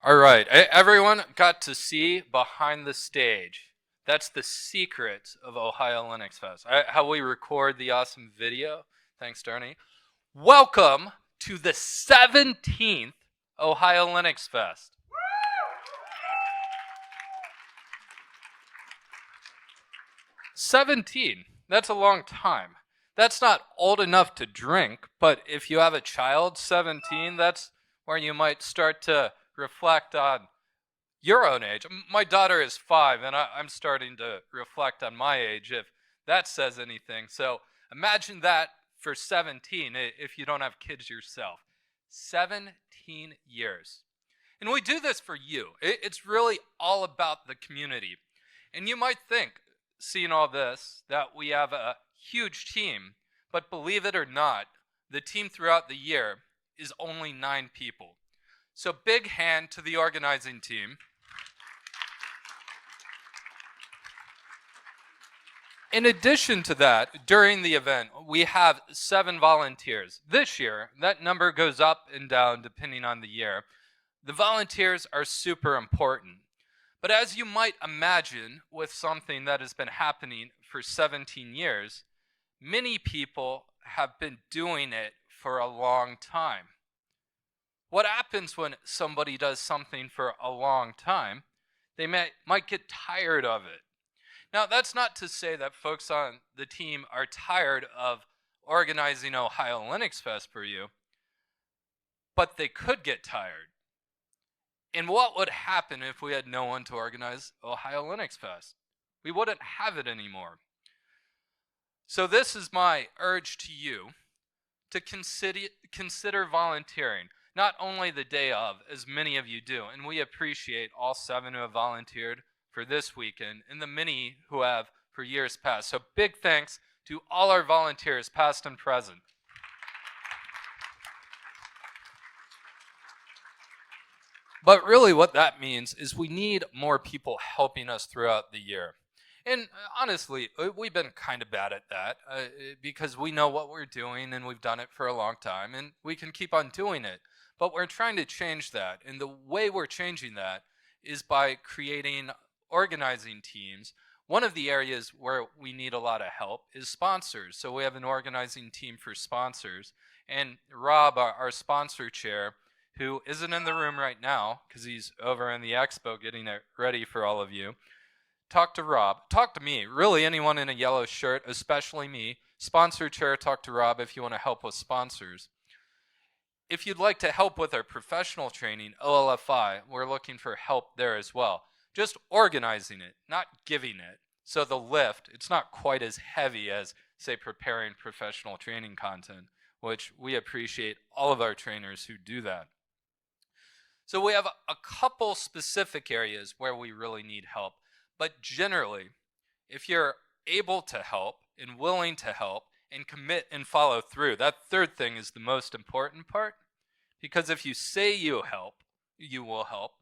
All right, everyone got to see behind the stage. That's the secret of Ohio Linux Fest. How we record the awesome video. Thanks, Ernie. Welcome to the 17th Ohio Linux Fest. 17. That's a long time. That's not old enough to drink, but if you have a child, 17, that's where you might start to reflect on your own age. My daughter is 5, and I'm starting to reflect on my age, if that says anything. So imagine that for 17 if you don't have kids yourself. 17 years. And we do this for you. It's really all about the community. And you might think, seeing all this, that we have a huge team, but believe it or not, the team throughout the year is only 9 people. So big hand to the organizing team. In addition to that, during the event, we have 7 volunteers. This year, that number goes up and down depending on the year. The volunteers are super important. But as you might imagine, with something that has been happening for 17 years, many people have been doing it for a long time. What happens when somebody does something for a long time? They might get tired of it. Now, that's not to say that folks on the team are tired of organizing Ohio Linux Fest for you, but they could get tired. And what would happen if we had no one to organize Ohio Linux Fest? We wouldn't have it anymore. So this is my urge to you to consider volunteering, not only the day of, as many of you do, and we appreciate all 7 who have volunteered for this weekend and the many who have for years past. So big thanks to all our volunteers, past and present. But really what that means is we need more people helping us throughout the year. And honestly, we've been kind of bad at that because we know what we're doing and we've done it for a long time and we can keep on doing it. But we're trying to change that. And the way we're changing that is by creating organizing teams. One of the areas where we need a lot of help is sponsors. So we have an organizing team for sponsors. And Rob, our sponsor chair, who isn't in the room right now because he's over in the expo getting it ready for all of you. Talk to Rob. Talk to me. Really, anyone in a yellow shirt, especially me. Sponsor chair, talk to Rob if you want to help with sponsors. If you'd like to help with our professional training, OLFI, we're looking for help there as well. Just organizing it, not giving it. So the lift, it's not quite as heavy as, say, preparing professional training content, which we appreciate all of our trainers who do that. So we have a couple specific areas where we really need help. But generally, if you're able to help and willing to help and commit and follow through, that third thing is the most important part. Because if you say you help, you will help,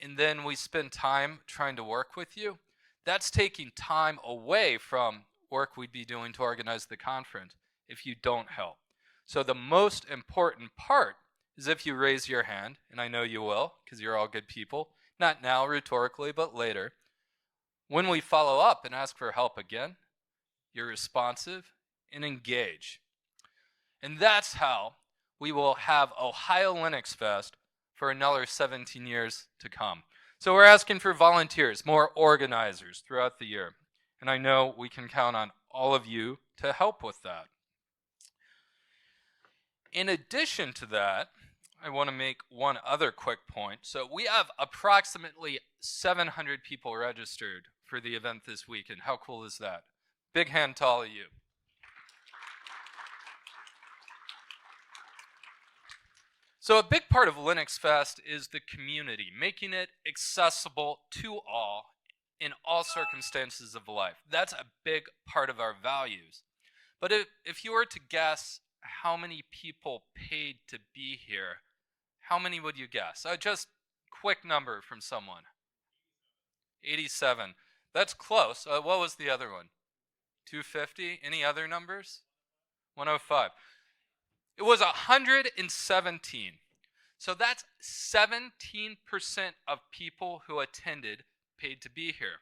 and then we spend time trying to work with you, that's taking time away from work we'd be doing to organize the conference if you don't help. So the most important part is if you raise your hand, and I know you will because you're all good people, not now rhetorically, but later. When we follow up and ask for help again, you're responsive and engage. And that's how we will have Ohio Linux Fest for another 17 years to come. So we're asking for volunteers, more organizers throughout the year. And I know we can count on all of you to help with that. In addition to that, I want to make one other quick point. So we have approximately 700 people registered for the event this weekend. How cool is that? Big hand to all of you. So a big part of Linux Fest is the community, making it accessible to all in all circumstances of life. That's a big part of our values. But if you were to guess how many people paid to be here, how many would you guess? Just quick number from someone. 87. That's close. What was the other one? 250? Any other numbers? 105. It was 117. So that's 17% of people who attended paid to be here.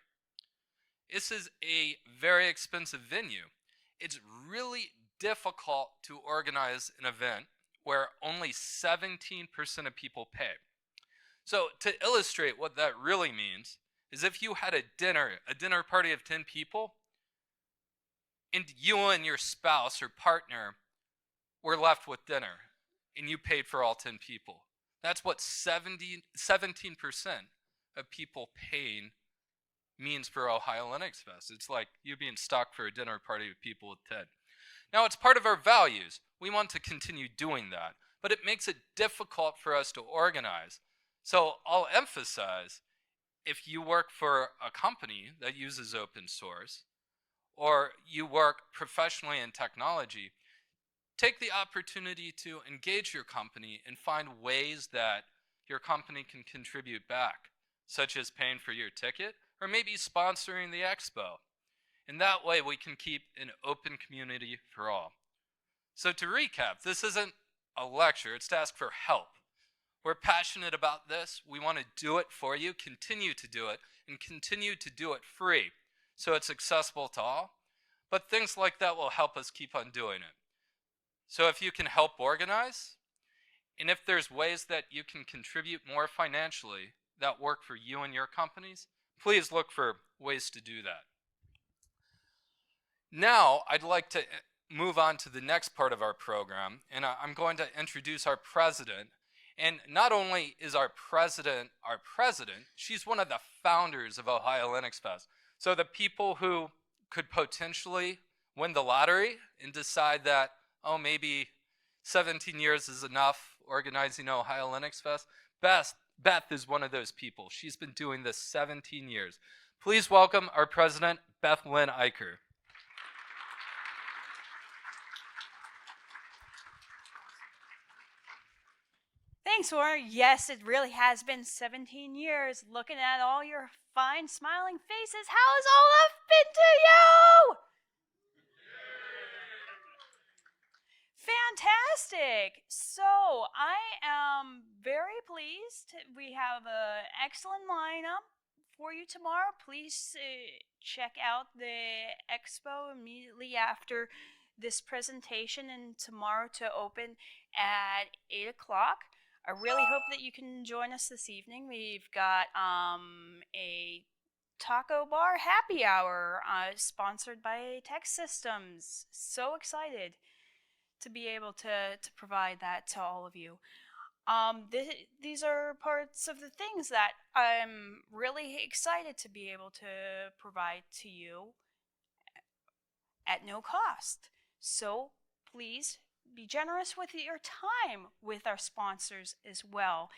This is a very expensive venue. It's really difficult to organize an event where only 17% of people pay. So to illustrate what that really means is if you had a dinner party of 10 people, and you and your spouse or partner were left with dinner, and you paid for all 10 people. That's what 17% of people paying means for Ohio Linux Fest. It's like you being stocked for a dinner party with people with 10. Now, it's part of our values. We want to continue doing that, but it makes it difficult for us to organize. So I'll emphasize, if you work for a company that uses open source, or you work professionally in technology, take the opportunity to engage your company and find ways that your company can contribute back, such as paying for your ticket or maybe sponsoring the expo. And that way we can keep an open community for all. So to recap, this isn't a lecture, it's to ask for help. We're passionate about this. We want to do it for you, continue to do it, and continue to do it free so it's accessible to all. But things like that will help us keep on doing it. So if you can help organize, and if there's ways that you can contribute more financially that work for you and your companies, please look for ways to do that. Now, I'd like to move on to the next part of our program, and I'm going to introduce our president. And not only is our president, she's one of the founders of Ohio Linux Fest. So the people who could potentially win the lottery and decide that, oh, maybe 17 years is enough organizing Ohio Linux Fest, Beth is one of those people. She's been doing this 17 years. Please welcome our president, Beth Lynn Eicher. Thanks, Warren. Yes, it really has been 17 years. Looking at all your fine, smiling faces, how has OLF been to you? Fantastic. So I am very pleased. We have an excellent lineup for you tomorrow. Please check out the expo immediately after this presentation and tomorrow to open at 8 o'clock. I really hope that you can join us this evening. We've got a taco bar happy hour sponsored by Tech Systems. So excited to be able to provide that to all of you. These are parts of the things that I'm really excited to be able to provide to you at no cost. So please be generous with your time with our sponsors as well.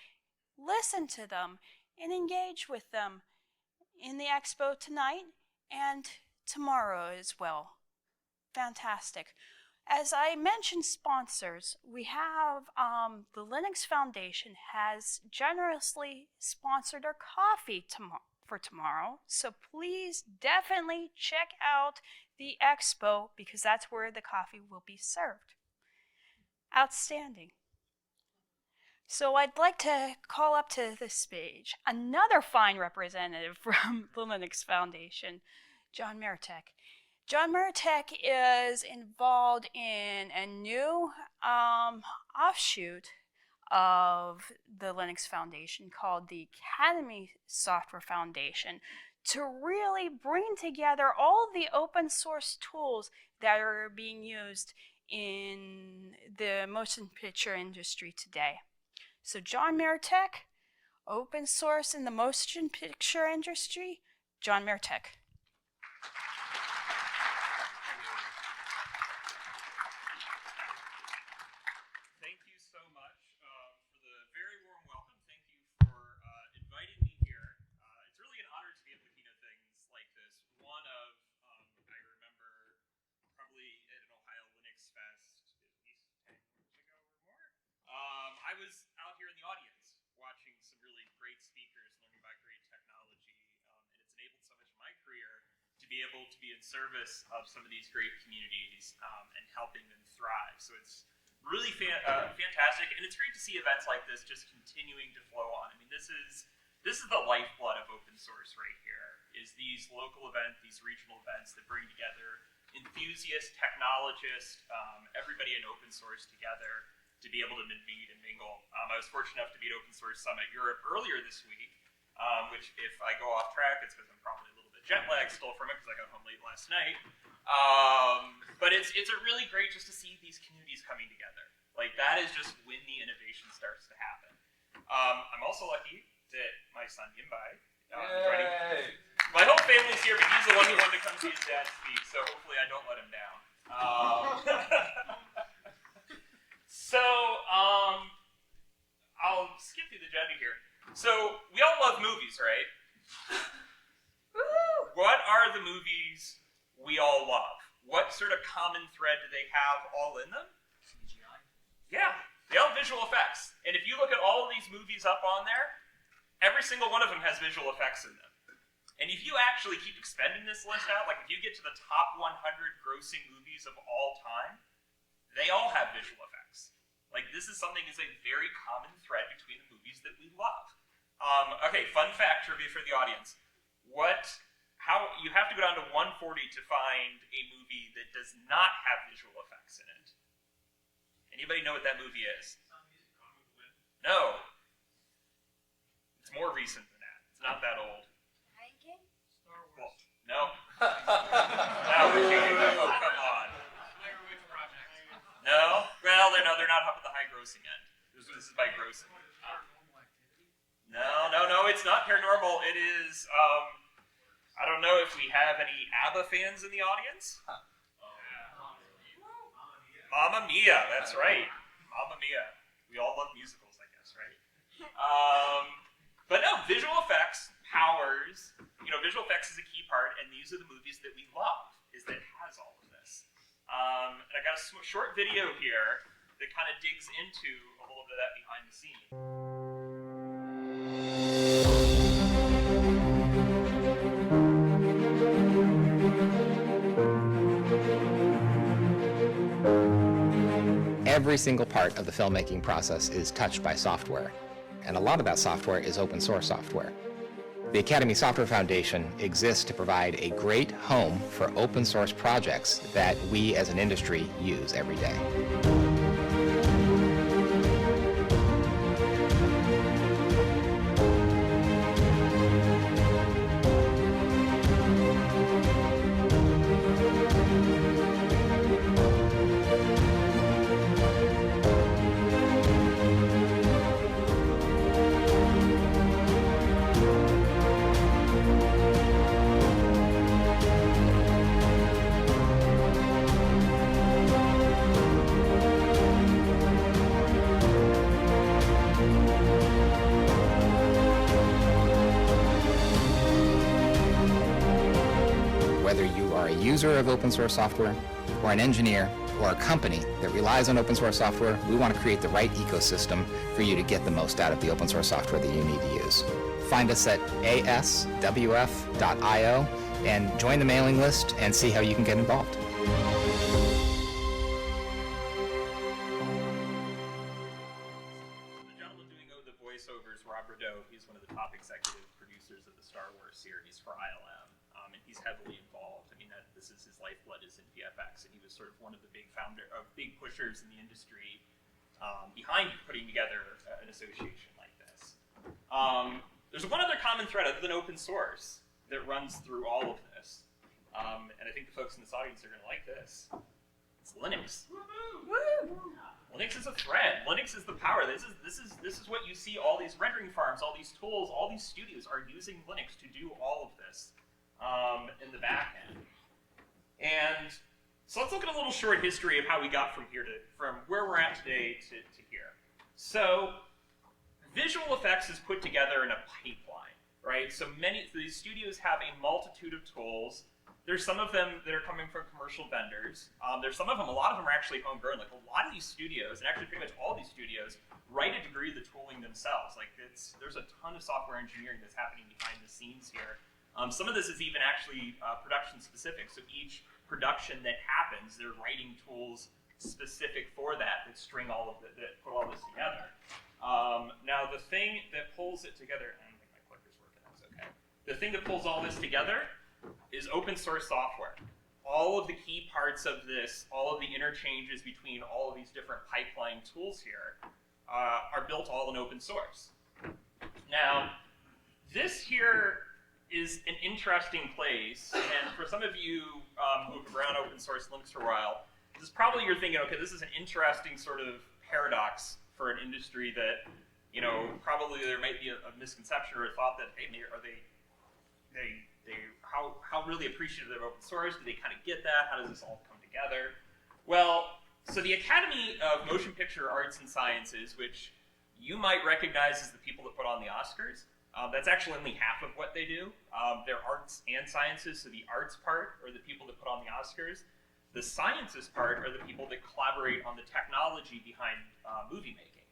Listen to them and engage with them in the expo tonight and tomorrow as well. Fantastic. As I mentioned sponsors, we have the Linux Foundation has generously sponsored our coffee for tomorrow. So please definitely check out the expo because that's where the coffee will be served. Outstanding. So I'd like to call up to the stage another fine representative from the Linux Foundation, John Mertic. John Mertic is involved in a new offshoot of the Linux Foundation called the Academy Software Foundation to really bring together all the open source tools that are being used in the motion picture industry today. So John Mertic, open source in the motion picture industry, John Mertic. Thank you so much for the very warm welcome. Thank you for inviting me here. It's really an honor to be able to keynote things like this. One of, I remember probably at an Ohio Linux Fest at least 10 years ago or more. I was out here in the audience watching some really great speakers, learning about great technology, and it's enabled so much of my career to be able to be in service of some of these great communities and helping them thrive. So it's really fantastic, and it's great to see events like this just continuing to flow on. I mean, this is the lifeblood of open source right here, is these local events, these regional events that bring together enthusiasts, technologists, everybody in open source together to be able to meet and mingle. I was fortunate enough to be at Open Source Summit Europe earlier this week, which if I go off track, it's because I'm probably a little bit jet lagged still from it because I got home late last night. But it's a really great just to see these communities coming together. Like, that is just when the innovation starts to happen. I'm also lucky that my son Yimbai joining. My whole family's here, but he's the one who wanted to come see his dad speak, so hopefully I don't let him down. I'll skip through the agenda here. So, we all love movies, right? What are the movies we all love? What sort of common thread do they have all in them? CGI. Yeah, they all have visual effects. And if you look at all of these movies up on there, every single one of them has visual effects in them. And if you actually keep expanding this list out, like if you get to the top 100 grossing movies of all time, they all have visual effects. Like, this is something that's a very common thread between the movies that we love. Okay, fun fact trivia for the audience. How you have to go down to 140 to find a movie that does not have visual effects in it. Anybody know what that movie is? No. It's more recent than that. It's not that old. Star Wars. Well, no. No, oh, come on. No? Well, they're not up at the high grossing end. This is by grossing. No, it's not paranormal. It is, I don't know if we have any ABBA fans in the audience. Mamma Mia, that's right. Mamma Mia. We all love musicals, I guess, right? But no, visual effects, powers, visual effects is a key part, and these are the movies that we love, is that it has all of this. And I got a short video here that kind of digs into a little bit of that behind the scenes. Every single part of the filmmaking process is touched by software, and a lot of that software is open source software. The Academy Software Foundation exists to provide a great home for open source projects that we as an industry use every day. Whether you are a user of open source software, or an engineer, or a company that relies on open source software, we want to create the right ecosystem for you to get the most out of the open source software that you need to use. Find us at aswf.io and join the mailing list and see how you can get involved. The gentleman doing the voiceovers, Rob Rideau, he's one of the top executive producers of the Star Wars series for ILM. And he's heavily involved. I mean, this is his lifeblood is in VFX, and he was sort of one of the big big pushers in the industry behind putting together an association like this. There's one other common thread other than open source that runs through all of this, and I think the folks in this audience are going to like this. It's Linux. Linux is a thread. Linux is the power. This is what you see. All these rendering farms, all these tools, all these studios are using Linux to do all of this. In the back end. And so let's look at a little short history of how we got from where we're at today to here. So visual effects is put together in a pipeline, right? So these studios have a multitude of tools. There's some of them that are coming from commercial vendors. There's some of them, a lot of them are actually homegrown. Like a lot of these studios, and actually pretty much all these studios, write a degree of the tooling themselves. Like there's a ton of software engineering that's happening behind the scenes here. Some of this is even actually production specific. So each production that happens, they're writing tools specific for that string all of that put all this together. Now the thing that pulls it together, I don't think my clicker's working, that's okay. The thing that pulls all this together is open source software. All of the key parts of this, all of the interchanges between all of these different pipeline tools here are built all in open source. Now, this here is an interesting place, and for some of you who have been around open source Linux for a while, this is probably you're thinking, okay, this is an interesting sort of paradox for an industry that, you know, probably there might be a misconception or a thought that, hey, are they how really appreciative of open source? Do they kind of get that? How does this all come together? Well, so the Academy of Motion Picture Arts and Sciences, which you might recognize as the people that put on the Oscars, that's actually only half of what they do. They're arts and sciences, so the arts part are the people that put on the Oscars. The sciences part are the people that collaborate on the technology behind movie making.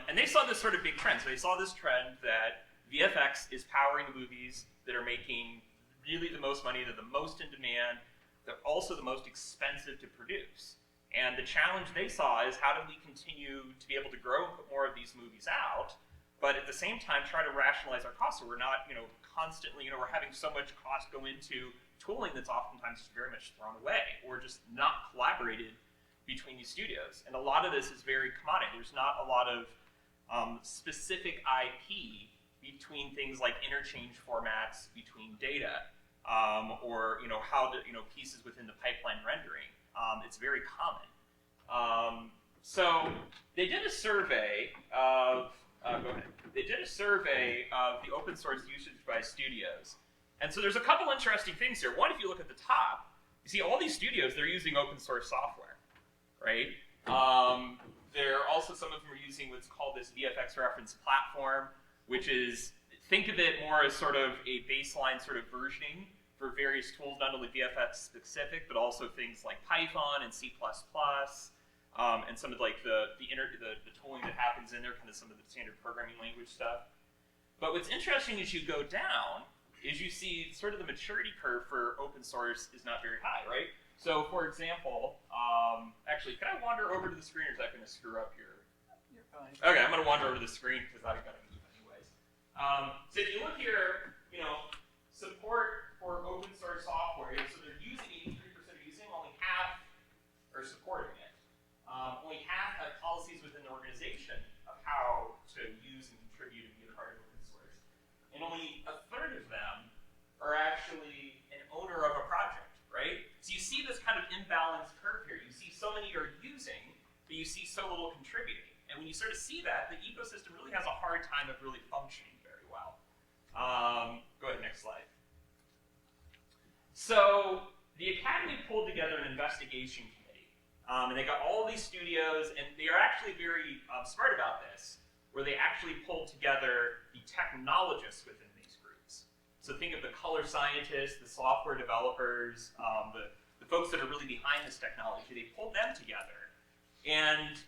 And they saw this sort of big trend. So they saw this trend that VFX is powering the movies that are making really the most money, they're the most in demand, they're also the most expensive to produce. And the challenge they saw is how do we continue to be able to grow and put more of these movies out, but at the same time try to rationalize our costs so we're not, constantly, we're having so much cost go into tooling that's oftentimes just very much thrown away or just not collaborated between these studios. And a lot of this is very commodity. There's not a lot of specific IP between things like interchange formats between data, or how to pieces within the pipeline rendering. It's very common. So they did a survey of the open source usage by studios, and so there's a couple interesting things here. One, if you look at the top, you see all these studios, they're using open source software, right? There are also some of them are using what's called this VFX reference platform, which is, think of it more as sort of a baseline sort of versioning for various tools, not only VFX specific, but also things like Python and C++, and some of like the tooling that happens in there, kind of some of the standard programming language stuff. But what's interesting as you go down is you see sort of the maturity curve for open source is not very high, right? So for example, actually, can I wander over to the screen, or is that going to screw up your? You're fine. Okay, I'm going to wander over to the screen because I've got to move anyways. So if you look here, support for open source software, so they're using 83% are using, only half are supporting it. Only half have policies within the organization of how to use and contribute and be a part of open source. And only a third of them are actually an owner of a project, right? So you see this kind of imbalanced curve here. You see so many are using, but you see so little contributing. And when you sort of see that, the ecosystem really has a hard time of really functioning very well. Go ahead, next slide. So the Academy pulled together an investigation committee. And they got all these studios, and they are actually very smart about this, where they actually pulled together the technologists within these groups. So think of the color scientists, the software developers, the folks that are really behind this technology. They pulled them together, and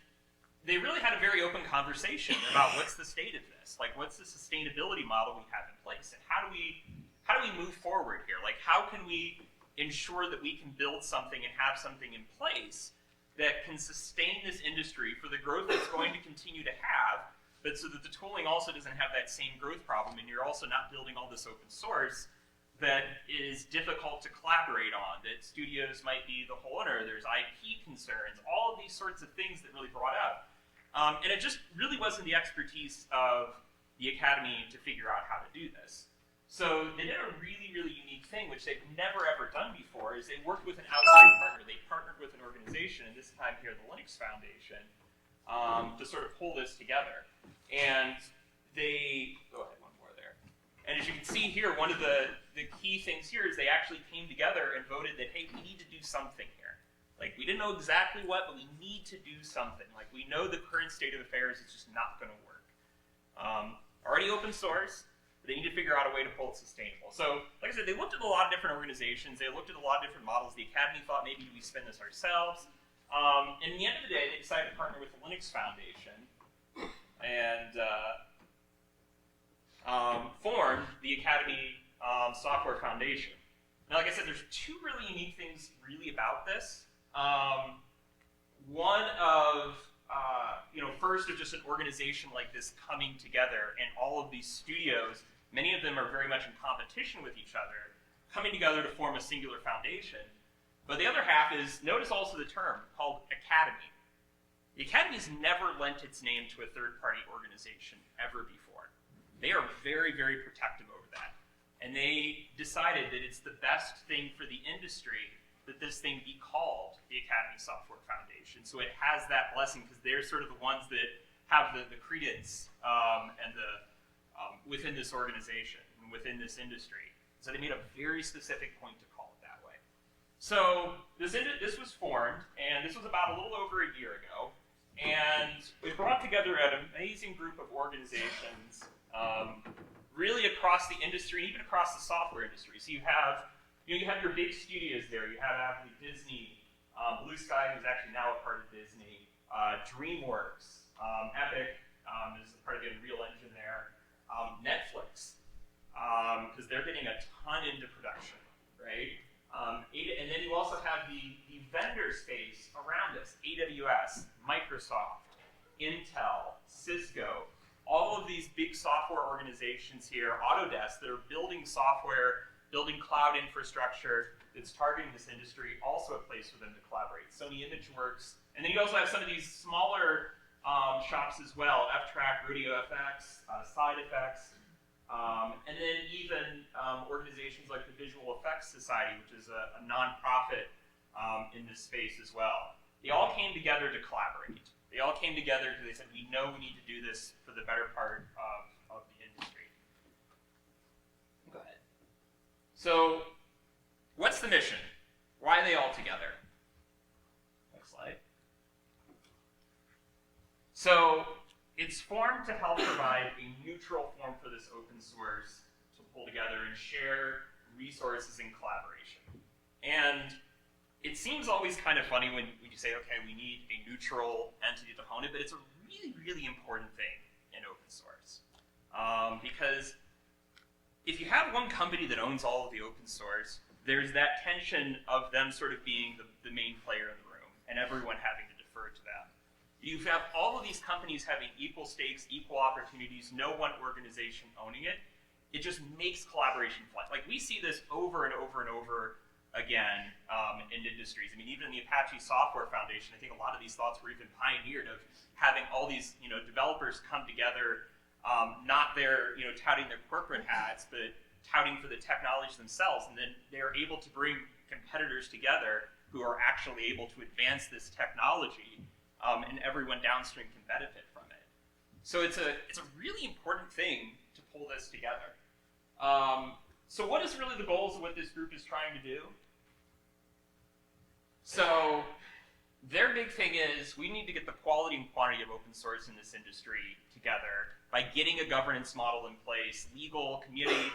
they really had a very open conversation about what's the state of this, like what's the sustainability model we have in place, and how do we move forward here? Like how can we ensure that we can build something and have something in place that can sustain this industry for the growth it's going to continue to have, but so that the tooling also doesn't have that same growth problem, and you're also not building all this open source that is difficult to collaborate on, that studios might be the whole owner, there's IP concerns, all of these sorts of things that really brought up. And it just really wasn't the expertise of the Academy to figure out how to do this. So they did a really, really unique thing, which they've never ever done before, is they worked with an outside partner. They partnered with an organization, and this time here, the Linux Foundation, to sort of pull this together. And they, go ahead, one more there. And as you can see here, one of the key things here is they actually came together and voted that, hey, we need to do something here. Like, we didn't know exactly what, but we need to do something. Like, we know the current state of affairs is just not going to work. Already open source, but they need to figure out a way to pull it sustainable. So, like I said, they looked at a lot of different organizations. They looked at a lot of different models. The Academy thought, maybe we spin this ourselves. And in the end of the day, they decided to partner with the Linux Foundation and formed the Academy Software Foundation. Now, like I said, there's two really unique things really about this. one of, first of just an organization like this coming together, and all of these studios, many of them are very much in competition with each other, coming together to form a singular foundation. But the other half is, notice also the term called academy. The academy's never lent its name to a third-party organization ever before. They are very, very protective over that. And they decided that it's the best thing for the industry that this thing be called the Academy Software Foundation. So it has that blessing because they're sort of the ones that have the credence and within this organization and within this industry. So they made a very specific point to call it that way. So this was formed, and this was about a little over a year ago, and it brought together an amazing group of organizations really across the industry, and even across the software industry. So you have your big studios there. You have actually Disney, Blue Sky, who's actually now a part of Disney, DreamWorks, Epic is part of the Unreal Engine there, Netflix, because they're getting a ton into production, right? And then you also have the vendor space around us, AWS, Microsoft, Intel, Cisco, all of these big software organizations here, Autodesk, that are building software, building cloud infrastructure that's targeting this industry, also a place for them to collaborate. Sony ImageWorks, and then you also have some of these smaller shops as well, F-Track, Rodeo FX, Side Effects, and then even organizations like the Visual Effects Society, which is a nonprofit in this space as well. They all came together to collaborate. They all came together because they said, we know we need to do this for the better part of the industry. Go ahead. So, what's the mission? Why are they all together? Next slide. So, it's formed to help provide a neutral form for this open source to pull together and share resources in collaboration. And it seems always kind of funny when you say, okay, we need a neutral entity to hone it, but it's a really, really important thing in open source. Because if you have one company that owns all of the open source, there's that tension of them sort of being the main player in the room and everyone having to defer to them. You have all of these companies having equal stakes, equal opportunities, no one organization owning it. It just makes collaboration fun. Like, we see this over and over and over again in industries. I mean, even in the Apache Software Foundation, I think a lot of these thoughts were even pioneered of having all these developers come together, not their touting their corporate hats, but touting for the technology themselves, and then they're able to bring competitors together who are actually able to advance this technology, and everyone downstream can benefit from it. So it's a really important thing to pull this together. So what is really the goals of what this group is trying to do? So their big thing is we need to get the quality and quantity of open source in this industry together by getting a governance model in place, legal, community,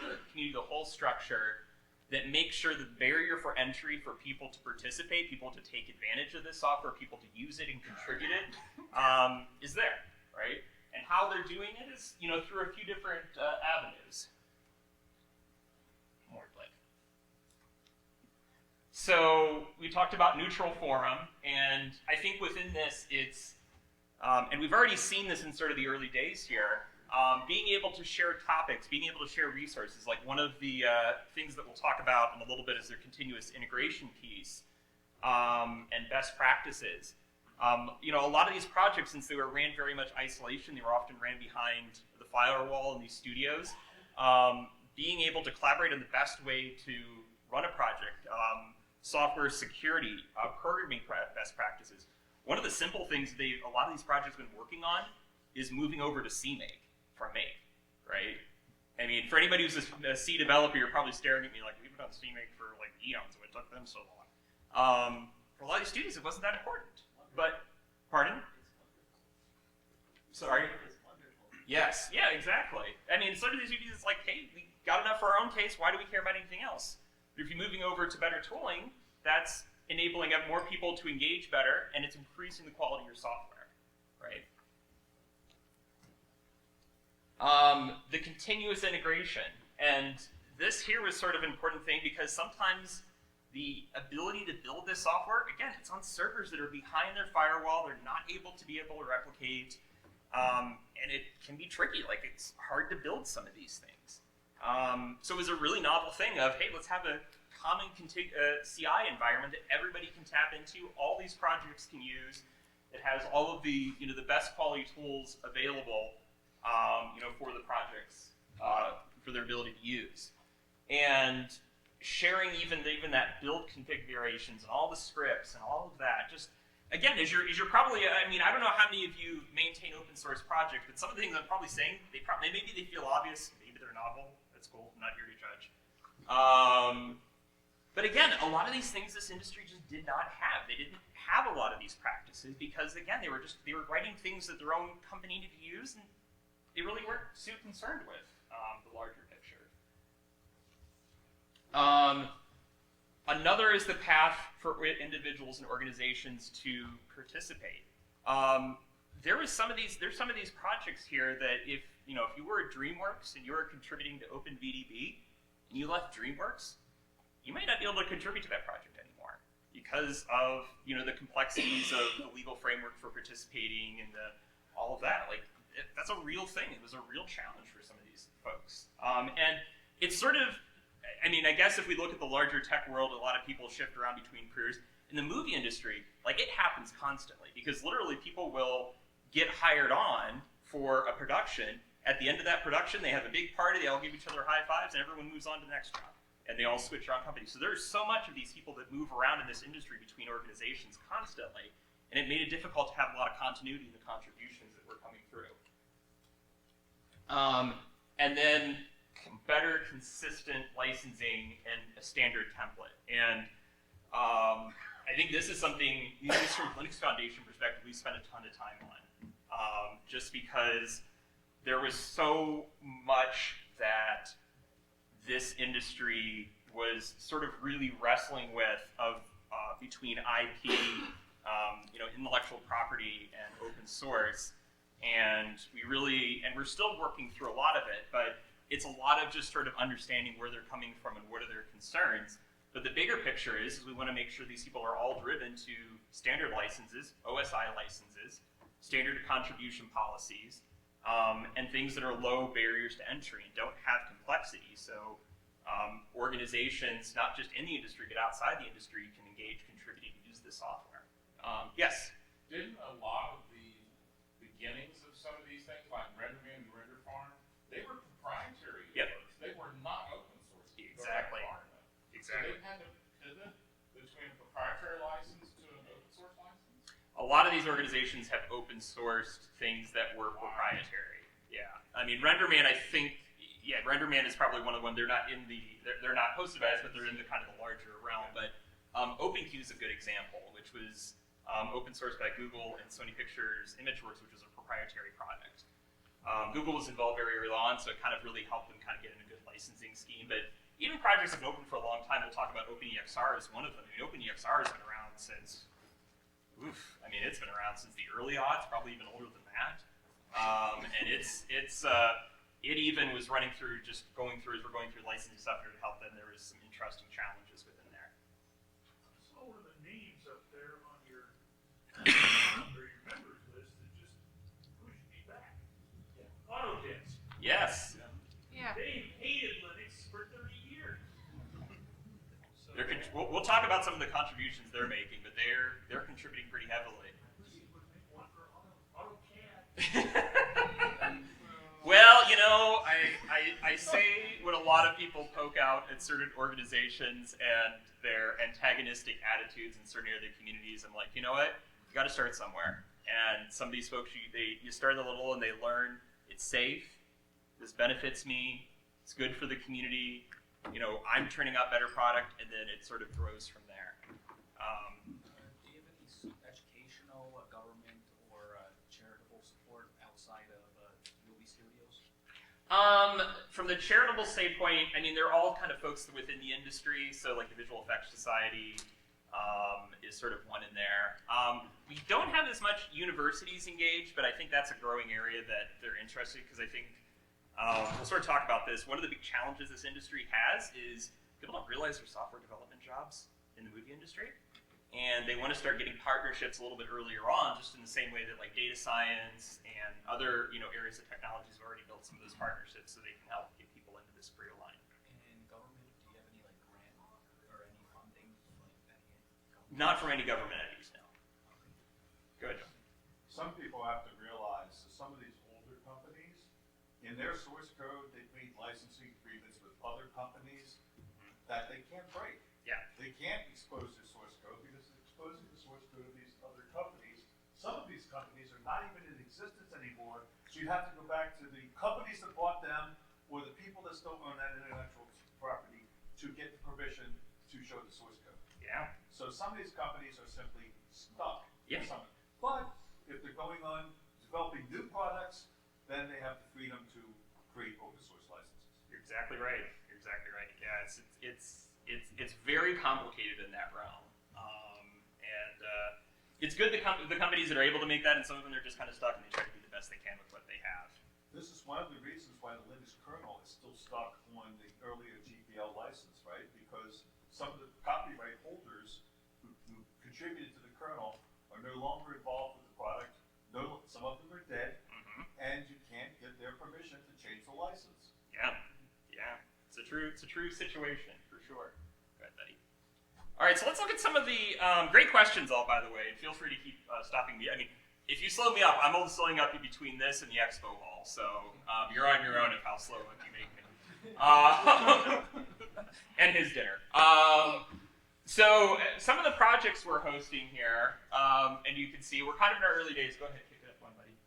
the whole structure that makes sure the barrier for entry for people to participate, people to take advantage of this software, people to use it and contribute it, is there, right? And how they're doing it is, through a few different avenues. More click. So we talked about neutral forum, and I think within this, it's, and we've already seen this in sort of the early days here, being able to share topics, being able to share resources. Like, one of the things that we'll talk about in a little bit is their continuous integration piece and best practices. A lot of these projects, since they were ran very much isolation, they were often ran behind the firewall in these studios. Being able to collaborate on the best way to run a project, software security, programming best practices. One of the simple things a lot of these projects have been working on is moving over to CMake from Make, right? I mean, for anybody who's a C developer, you're probably staring at me like, we've been on CMake for like eons, and it took them so long. For a lot of these students, it wasn't that important. But, pardon? Sorry? Yes, yeah, exactly. I mean, some of these students, it's like, hey, we got enough for our own case, why do we care about anything else? But if you're moving over to better tooling, that's enabling more people to engage better, and it's increasing the quality of your software, right? The continuous integration, and this here was sort of an important thing because sometimes the ability to build this software, again, it's on servers that are behind their firewall. They're not able to replicate. And it can be tricky. Like, it's hard to build some of these things. So it was a really novel thing of, hey, let's have a common CI environment that everybody can tap into, all these projects can use. It has all of the, the best quality tools available, for the projects, for their ability to use. And sharing even that build configurations and all the scripts and all of that, just, again, as you're probably, I don't know how many of you maintain open source projects, but some of the things I'm probably saying, maybe they feel obvious, maybe they're novel. That's cool. I'm not here to judge. But again, a lot of these things this industry just did not have. They didn't have a lot of these practices because, again, they were writing things that their own company needed to use, and they really weren't too concerned with the larger picture. Another is the path for individuals and organizations to participate. There's some of these projects here that if you were at DreamWorks and you were contributing to OpenVDB and you left DreamWorks, you might not be able to contribute to that project anymore because of the complexities of the legal framework for participating and all of that. Like, that's a real thing. It was a real challenge for some of these folks. And it's sort of, I guess if we look at the larger tech world, a lot of people shift around between careers. In the movie industry, like, it happens constantly because literally people will get hired on for a production. At the end of that production, they have a big party, they all give each other high fives, and everyone moves on to the next job. And they all switch around companies. So there's so much of these people that move around in this industry between organizations constantly, and it made it difficult to have a lot of continuity in the contributions that were coming through. And then better consistent licensing and a standard template. And I think this is something, at least from Linux Foundation perspective, we spent a ton of time on. Just because there was so much that this industry was sort of really wrestling with between IP, intellectual property and open source. And we're still working through a lot of it, but it's a lot of just sort of understanding where they're coming from and what are their concerns. But the bigger picture is we want to make sure these people are all driven to standard licenses, OSI licenses, standard contribution policies, and things that are low barriers to entry and don't have complexity. So organizations, not just in the industry, but outside the industry, can engage, contribute, and use this software. Yes? Didn't a lot of the beginnings of some of these things, like RenderMan and Render Farm, they were proprietary at first. They were not open source. Exactly. So they had to pivot between a proprietary license to an open source license? A lot of these organizations have open sourced things that were proprietary. Yeah. RenderMan, I think, RenderMan is probably one of the ones, they're not hosted by us, but they're in the kind of the larger realm. But OpenQ is a good example, which was open sourced by Google and Sony Pictures ImageWorks, which was a proprietary product. Google was involved very early on, so it kind of really helped them kind of get in a good licensing scheme. But even projects have been open for a long time. We'll talk about OpenEXR as one of them. OpenEXR has been around since, it's been around since the early aughts, probably even older than that. And it even was running through, as we're going through licensing software to help them, there was some interesting challenges within there. So what are the names up there on your members list that just push me back? Autodesk. Yes. Yeah. They hated Linux for 30 years. So We'll talk about some of the contributions they're making, but they're contributing pretty heavily. One for AutoCAD. Well, I say what a lot of people poke out at certain organizations and their antagonistic attitudes in certain other communities. I'm like, you know what? You got to start somewhere. And some of these folks, you start a little and they learn it's safe. This benefits me. It's good for the community. I'm turning out better product, and then it sort of grows from there. Do you have any educational, government, or charitable support outside of movie studios? From the charitable standpoint, they're all kind of folks within the industry. So, like the Visual Effects Society is sort of one in there. We don't have as much universities engaged, but I think that's a growing area that they're interested, because I think we'll sort of talk about this. One of the big challenges this industry has is people don't realize there's software development jobs. in the movie industry. And they want to start getting partnerships a little bit earlier on, just in the same way that like data science and other areas of technologies have already built some of those partnerships, so they can help get people into this career line. In government, do you have any like grant or any funding, like any government? Not from any government entities, no. Good. Some people have to realize that some of these older companies, in their source code, they've made licensing agreements with other companies that they can't break. Yeah. They can't expose their source code because it's exposing the source code of these other companies. Some of these companies are not even in existence anymore, so you have to go back to the companies that bought them or the people that still own that intellectual property to get the permission to show the source code. Yeah. So some of these companies are simply stuck. Yeah. But if they're going on developing new products, then they have the freedom to create open source licenses. You're exactly right. You're exactly right. Yeah, it's very complicated in that realm, and it's good the companies that are able to make that, and some of them they're just kind of stuck and they try to do the best they can with what they have. This is one of the reasons why the Linux kernel is still stuck on the earlier GPL license, right? Because some of the copyright holders who contributed to the kernel are no longer involved with the product. Some of them are dead, and you can't get their permission to change the license. Yeah, yeah, it's a true situation for sure. Go ahead, Betty. All right, so let's look at some of the great questions, all by the way, and feel free to keep stopping me. I mean, if you slow me up, I'm only slowing up between this and the expo hall, so you're on your own of how slow you make me. And his dinner. So some of the projects we're hosting here, and you can see we're kind of in our early days. Go ahead, kick it up one, buddy.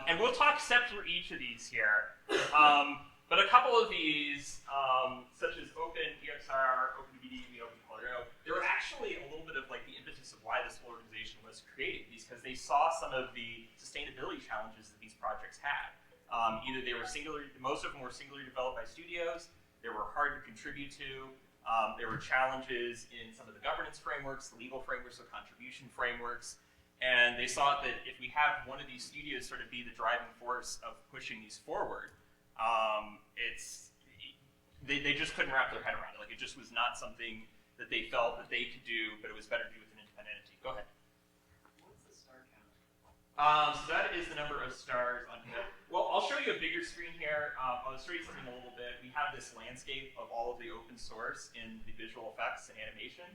And we'll talk steps for each of these here. But a couple of these, such as OpenEXR, OpenVDB, OpenPolaro, they were actually a little bit of like the impetus of why this whole organization was created, because they saw some of the sustainability challenges that these projects had. Either they were most of them were singularly developed by studios, they were hard to contribute to, there were challenges in some of the governance frameworks, the legal frameworks, the contribution frameworks, and they saw that if we have one of these studios sort of be the driving force of pushing these forward, they just couldn't wrap their head around it. Like, it just was not something that they felt that they could do, but it was better to do with an independent entity. Go ahead. What's the star count? So that is the number of stars on here. Well, I'll show you a bigger screen here. I'll show you something a little bit. We have this landscape of all of the open source in the visual effects and animation,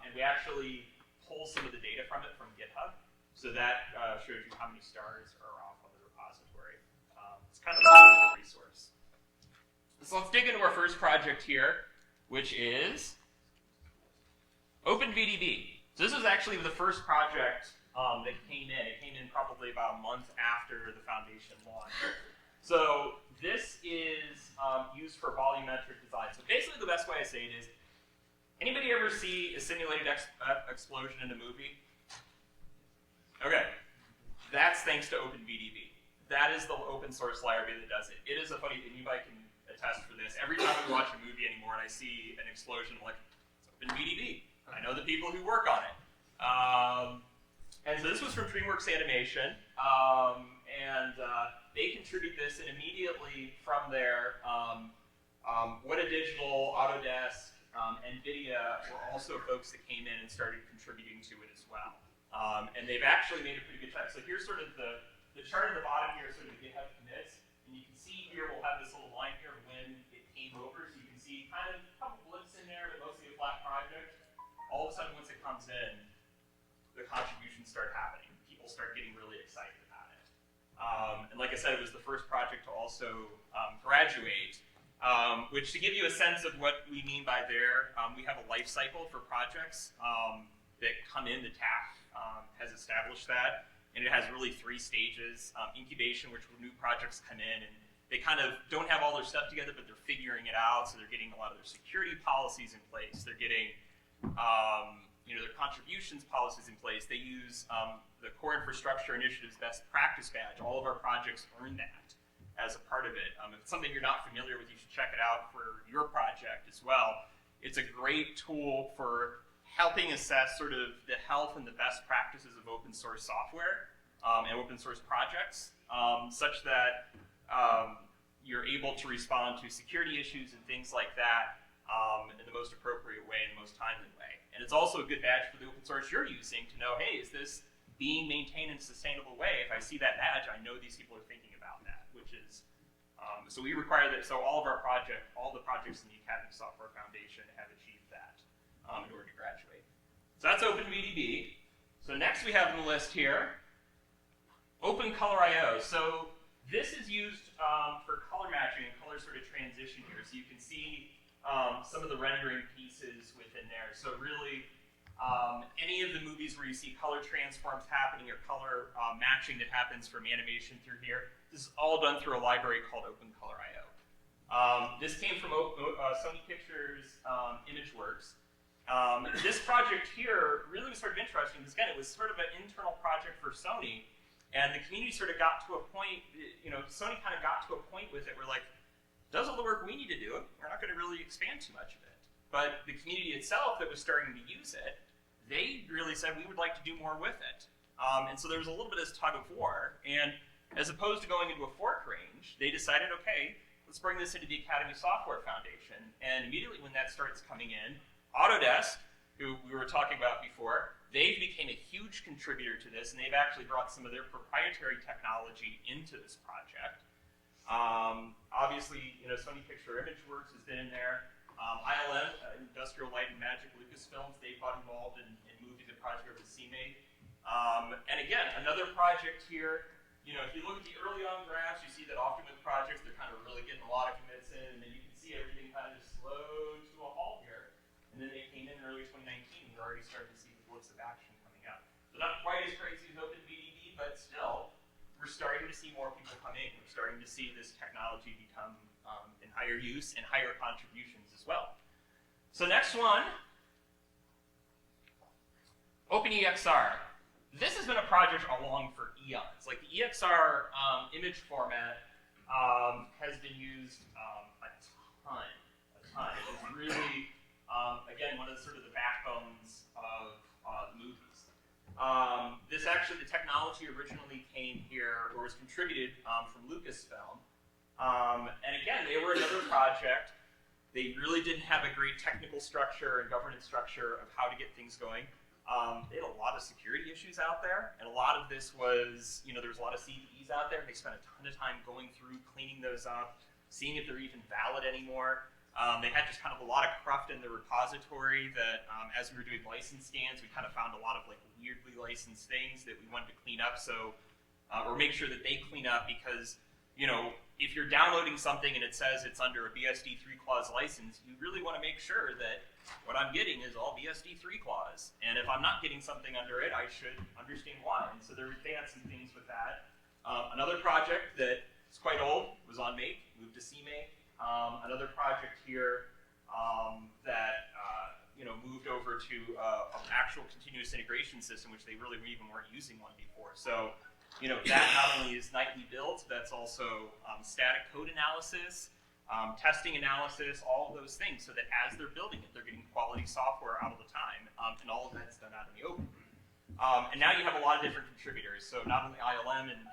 and we actually pull some of the data from it from GitHub. So that shows you how many stars are off on the repository. It's kind of a cool resource. So let's dig into our first project here, which is OpenVDB. So this is actually the first project that came in. It came in probably about a month after the foundation launched. So this is used for volumetric design. So basically the best way I say it is, anybody ever see a simulated explosion in a movie? Okay, that's thanks to OpenVDB. That is the open source library that does it. It is a funny, and anybody can attest for this. Every time we watch a movie anymore and I see an explosion, I'm like, it's OpenVDB. I know the people who work on it. And so this was from DreamWorks Animation, and they contribute this, and immediately from there, What a Digital, Autodesk, NVIDIA were also folks that came in and started contributing to it as well. And they've actually made a pretty good chart. So here's sort of the chart at the bottom here, sort of the GitHub commits, and you can see here we'll have this little line here of when it came over, so you can see kind of a couple blips in there, but mostly a flat project. All of a sudden, once it comes in, the contributions start happening. People start getting really excited about it. And like I said, it was the first project to also graduate, which to give you a sense of what we mean by there, we have a life cycle for projects that come in. The TAC has established that, and it has really 3 stages. Incubation, which new projects come in, and they kind of don't have all their stuff together, but they're figuring it out, so they're getting a lot of their security policies in place. They're getting their contributions policies in place. They use the Core Infrastructure Initiative's Best Practice Badge. All of our projects earn that as a part of it. If it's something you're not familiar with, you should check it out for your project as well. It's a great tool for helping assess sort of the health and the best practices of open source software and open source projects, such that you're able to respond to security issues and things like that in the most appropriate way and the most timely way. And it's also a good badge for the open source you're using to know, hey, is this being maintained in a sustainable way? If I see that badge, I know these people are thinking about that, which is, so we require that, so all the projects in the Academy Software Foundation have achieved that in order to graduate. So that's OpenVDB. So next we have on the list here, OpenColor.io. So this is used for color matching and color sort of transition here. So you can see some of the rendering pieces within there. So really, any of the movies where you see color transforms happening or color matching that happens from animation through here, this is all done through a library called OpenColor.io. This came from Sony Pictures ImageWorks. This project here really was sort of interesting because, again, it was sort of an internal project for Sony, and the community sort of got to a point, Sony kind of got to a point with it where, like, does all the work we need to do, we're not going to really expand too much of it. But the community itself that was starting to use it, they really said we would like to do more with it. And so there was a little bit of this tug of war, and as opposed to going into a fork range, they decided, okay, let's bring this into the Academy Software Foundation. And immediately when that starts coming in, Autodesk, who we were talking about before, they became a huge contributor to this, and they've actually brought some of their proprietary technology into this project. Obviously, Sony Picture ImageWorks has been in there. ILM, Industrial Light and Magic Lucasfilms, they got involved and moved into the project over to CMake. And again, another project here, if you look at the early on graphs, you see that often with projects, they're kind of really getting a lot of commits in, and then you can see everything kind of just slowed to a halt here. And then they came in early 2019, and we're already starting to see the blips of action coming up. So not quite as crazy as OpenVDB, but still, we're starting to see more people come in. We're starting to see this technology become in higher use and higher contributions as well. So next one, OpenEXR. This has been a project along for eons. Like the EXR image format has been used a ton. It is really, again, one of the sort of the backbones of the movies. This actually, the technology originally came here, or was contributed from Lucasfilm. And again, they were another project. They really didn't have a great technical structure and governance structure of how to get things going. They had a lot of security issues out there, and a lot of this was, there was a lot of CVEs out there. They spent a ton of time going through, cleaning those up, seeing if they're even valid anymore. They had just kind of a lot of cruft in the repository that, as we were doing license scans, we kind of found a lot of like weirdly licensed things that we wanted to clean up. So, or make sure that they clean up because, if you're downloading something and it says it's under a BSD 3 clause license, you really want to make sure that what I'm getting is all BSD 3 clause. And if I'm not getting something under it, I should understand why. And so they had some things with that. Another project that is quite old was on Make, moved to CMake. Another project here that moved over to an actual continuous integration system, which they really even weren't using one before. So, that not only is nightly built, that's also static code analysis, testing analysis, all of those things, so that as they're building it, they're getting quality software out of the time, and all of that's done out in the open. And now you have a lot of different contributors. So not only ILM and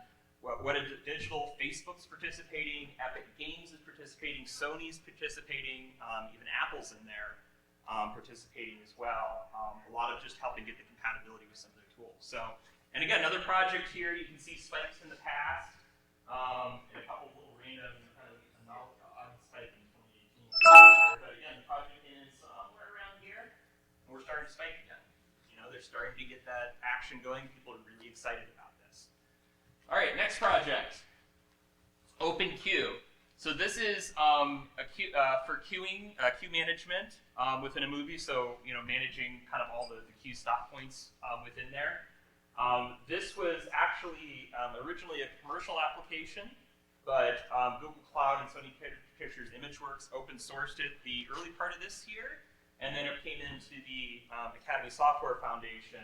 What Is Digital, Facebook's participating, Epic Games is participating, Sony's participating, even Apple's in there participating as well. A lot of just helping get the compatibility with some of their tools. So, and again, another project here, you can see spikes in the past, and a couple of little random kind of odd spike in 2018. But again, the project is somewhere around here, and we're starting to spike again. They're starting to get that action going. People are really excited about this. All right, next project, OpenQ. So this is for queuing, queue management within a movie. So managing kind of all the queue stop points within there. This was actually originally a commercial application, but Google Cloud and Sony Pictures ImageWorks open sourced it the early part of this year, and then it came into the Academy Software Foundation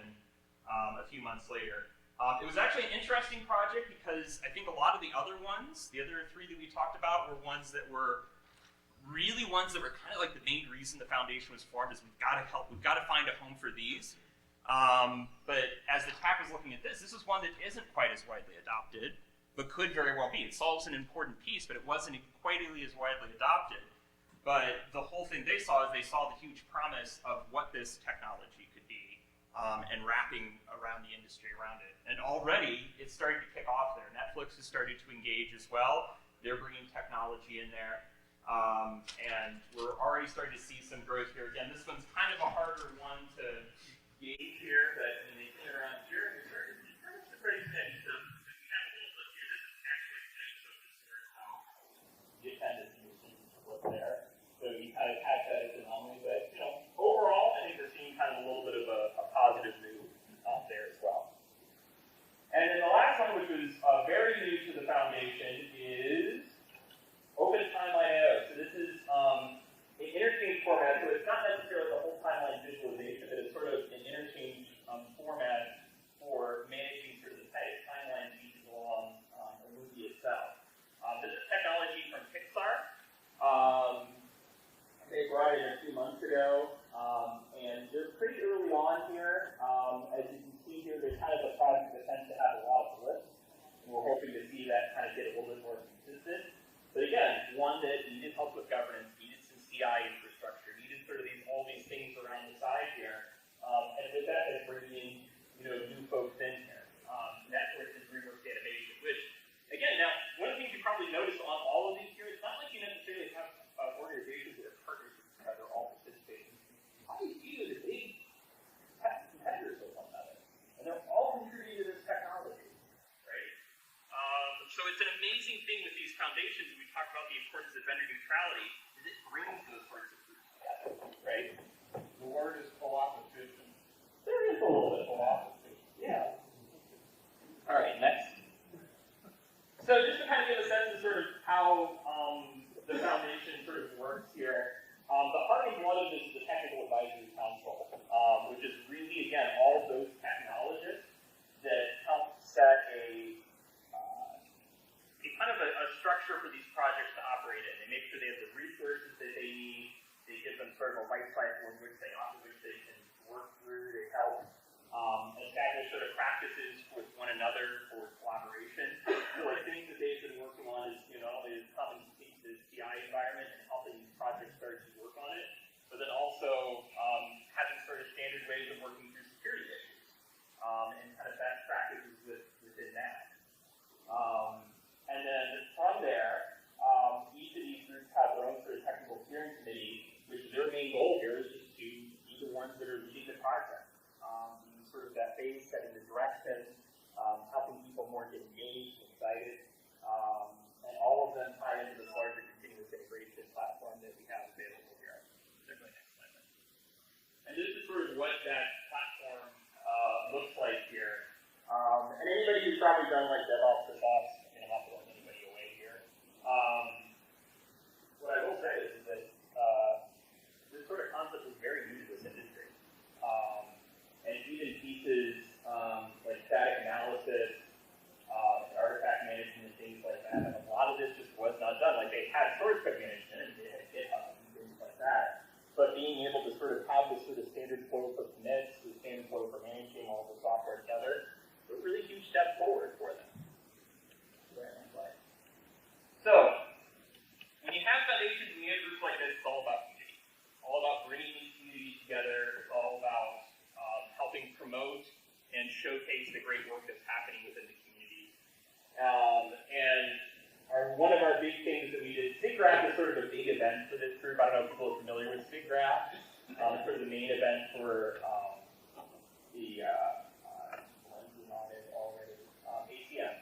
a few months later. It was actually an interesting project because I think a lot of the other ones, the other three that we talked about, were ones that were really ones that were kind of like the main reason the foundation was formed is we've got to find a home for these. But as the TAC was looking at this is one that isn't quite as widely adopted, but could very well be. It solves an important piece, but it wasn't quite as widely adopted. But the whole thing they saw is they saw the huge promise of what this technology could be, and wrapping around the industry around it. And already it's starting to kick off there. Netflix has started to engage as well. They're bringing technology in there. And we're already starting to see some growth here. Again, this one's kind of a harder one to gauge here, but when they get around here, it's pretty steady. So we have a little look here. This is actually pretty so considered how you kind of see the flip there. So you kind of catch that as an anomaly, but overall, I think we're seeing kind of a little bit of a positive move there as well. And then the last one, which was very new to the foundation, is Open Timeline IO. So this is an interchange format, so it's not necessarily the whole timeline visualization, but it's sort of an interchange format for managing sort of the timeline pieces along the movie itself. This is technology from Pixar. They brought it in a few months ago, and they're pretty early on here. As you can see here, there's kind of a project that tends to have a lot of blips, and we're hoping to see that kind of get a little bit more consistent. But again, one that needed help with governance, needed some CI infrastructure, needed sort of all these things around the side here. And with that, it's bringing new folks in here. Netflix and DreamWorks Animation, which, again, now, one of the things you probably noticed on all of these here, it's not like you necessarily have organizations that are partners that are all participating. All you see is big competitors with one another. And they're all contributing to this technology, right? So it's an amazing thing with these foundations, and we talk about the importance of vendor neutrality, is it brings those sorts of groups together, right? The word is co-opetition. There is a little bit of co-opetition, yeah. All right, next. So just to kind of give a sense of sort of how the foundation sort of works here, the heart and blood of this is the Technical Advisory Council, which is really, again, all of those technologists that help set a kind of a structure for these projects to operate in. They make sure they have the resources that they need. They give them sort of a life cycle in which they can work through to help establish sort of practices with one another for collaboration. So I think that they've been working on is helping keep the CI environment and helping these projects start to work on it, but then also having sort of standard ways of working through security issues and kind of best practices within that. And then from there, each of these groups have their own sort of technical steering committee, which their main goal here is just to be the ones that are leading the project. Sort of that base, setting the direction, helping people more get engaged and excited, and all of them tie into this larger continuous integration platform that we have available here. Definitely next slide. And this is sort of what that platform looks like here. And anybody who's probably done like DevOps or SOX, I'm not throwing anybody away here. What I will say is that this sort of concept is very new to this industry. And even pieces like static analysis, artifact management, and things like that, and a lot of this just was not done. Like they had source code management and they had GitHub and things like that. But being able to sort of have this sort of standard flow for commits, the standard flow for managing all the software together, was a really huge step forward for them. So, when you have foundations and you have groups like this, it's all about community. It's all about bringing these communities together. It's all about helping promote and showcase the great work that's happening within the community. And one of our big things that we did, SIGGRAPH is sort of a big event for this group. I don't know if people are familiar with SIGGRAPH. It's sort of the main event for the ACM.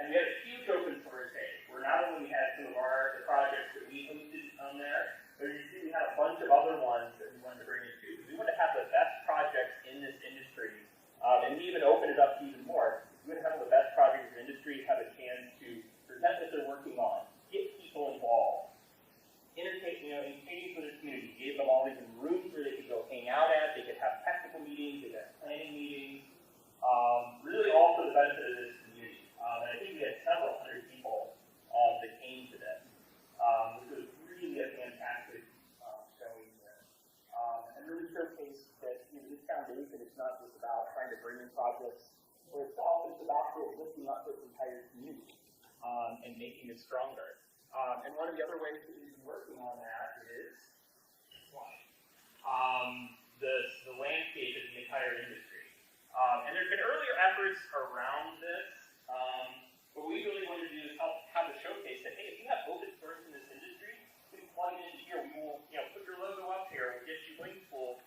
And we had a huge open source day, where not only we had some of the projects that we hosted on there, but you see we had a bunch of other ones that we wanted to bring in too. We wanted to have the best projects in this industry, and we even opened it up to even more. We want to have the best projects in the industry have a chance to present what they're working on, get people involved, entertain for the community, gave them all these rooms where they could go hang out at, they could have technical meetings, they could have planning meetings, really all for the benefit of this community. And I think we had several hundred people that came to this, which was really a fantastic showing here. And really showcased that this foundation is not just about trying to bring in projects for itself, it's about lifting up this entire community and making it stronger. And one of the other ways that we've been working on that is the landscape of the entire industry. And there's been earlier efforts around this. What we really want to do is help have a showcase that, hey, if you have open source in this industry, we can plug it into here. We will, put your logo up here. We'll get you links. We'll,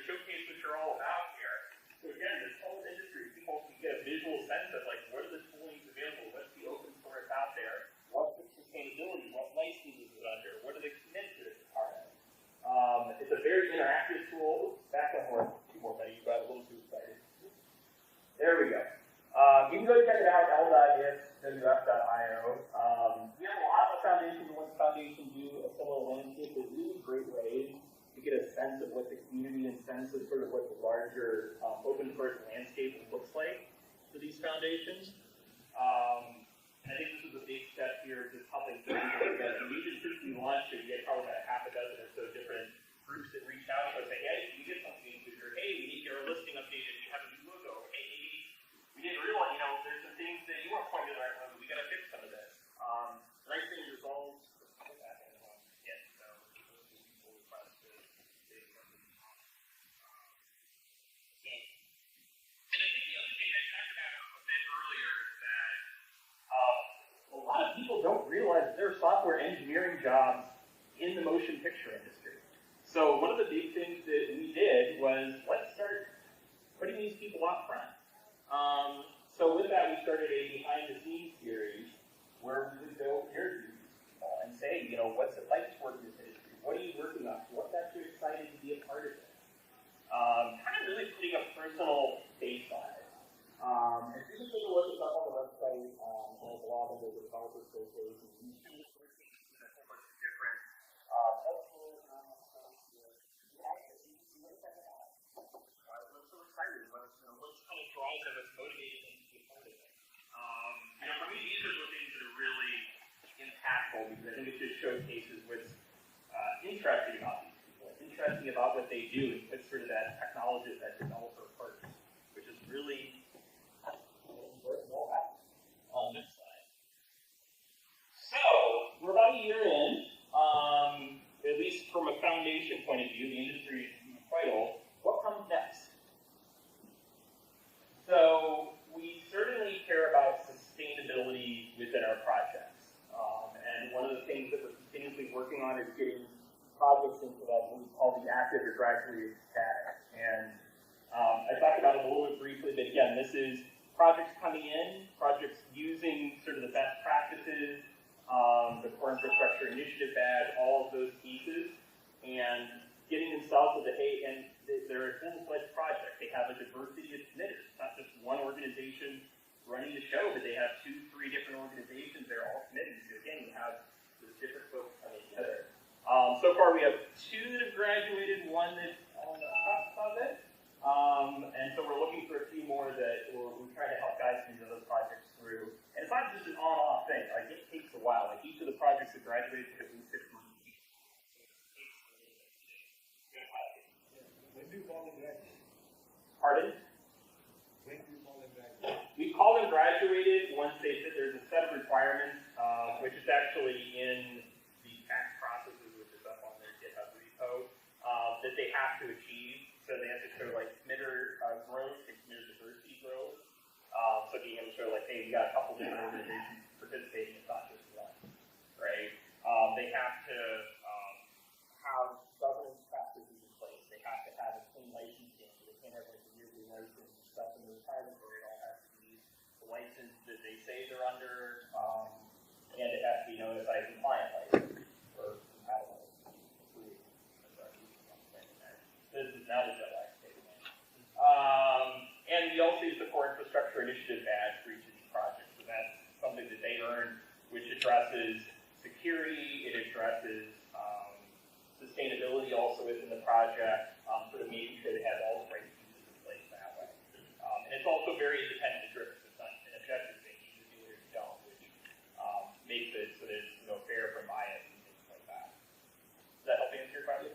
showcase what you're all about here. So again, this whole industry, people can get a visual sense of like, what are the toolings available? What's the open source out there? What's the sustainability? What licenses is it under? What are the commits that it's part of? It's a very interactive tool. Oops, back one more. Two more, buddy. You got a little too excited. There we go. You can go check it out, l.ifwf.io. We have a lot of foundations and what the foundation do a similar landscape. There's really great ways to get a sense of what the community and sense of sort of what the larger open source landscape looks like for these foundations. And I think this is a big step here, just helping bring people together. We just since we launched it, we had probably about half a dozen or so different groups that reached out to us and say, hey, we get something included, or hey, we need your listing updated, you have a new logo, or hey, we didn't realize, there's some things that you weren't pointing right on, we got to fix some of this. Nice thing resolves. A lot of people don't realize there are software engineering jobs in the motion picture industry. So one of the big things that we did was, let's start putting these people up front. So with that, we started a behind-the-scenes series where we would go interview people and say, what's it like to work in this industry? What are you working on? What got you excited to be a part of it? Kind of really putting a personal face on it. And if you can take a look at stuff on the website, on the blog, under the developer showcase, and you see a whole bunch of different what's so exciting, what's kind of drives them, what's motivating them to be a part of it. For me, these are the things that are really impactful because I think it just showcases what's interesting about these people, interesting about what they do, and puts sort of that technologist, that developer first, which is really on this side. So, we're about a year in, at least from a foundation point of view, the industry is quite old. What comes next? So, we certainly care about sustainability within our projects. And one of the things that we're continuously working on is getting projects into that what we call the active or graduated status. And I talked about it a little bit briefly, but again, this is projects coming in, projects using sort of the best practices, the core infrastructure initiative badge, all of those pieces, and getting themselves with the, hey, and they're a full-fledged project. They have a diversity of committers. It's not just one organization running the show, but they have 2, 3 different organizations. They're all committed. So again, you have those different folks coming together. So far, we have 2 that have graduated, 1 that's on the cusp of it. And so we're looking for a few more that we're trying to help guys through those projects through. And it's not just an on-off thing. Like, it takes a while. Like, each of the projects that graduate took at least 6 months. When do you call them graduated? Pardon? When do you call them graduated? We call them graduated once they fit. There's a set of requirements, which is actually in the tax processes, which is up on their GitHub repo, that they have to achieve. So they have to show like committer growth and committer diversity growth. So being able to show like, hey, we got a couple different organizations participating, it's not just one, right? They have to have governance practices in place. They have to have a clean licensing, so they can't have like a yearly license and stuff in the retirement where it all has to be the license that they say they're under, and it has to be notified compliant license or compatible. This is not a deadline statement. And we also use the core infrastructure initiative badge for each of these projects. So that's something that they earn, which addresses security, it addresses sustainability also within the project, sort of making sure they have all the right pieces in place that way. And it's also very independent driven. It's not an objective thing. You just do it or you don't, which makes it so that it's fair from bias and things like that. Does that help answer your question?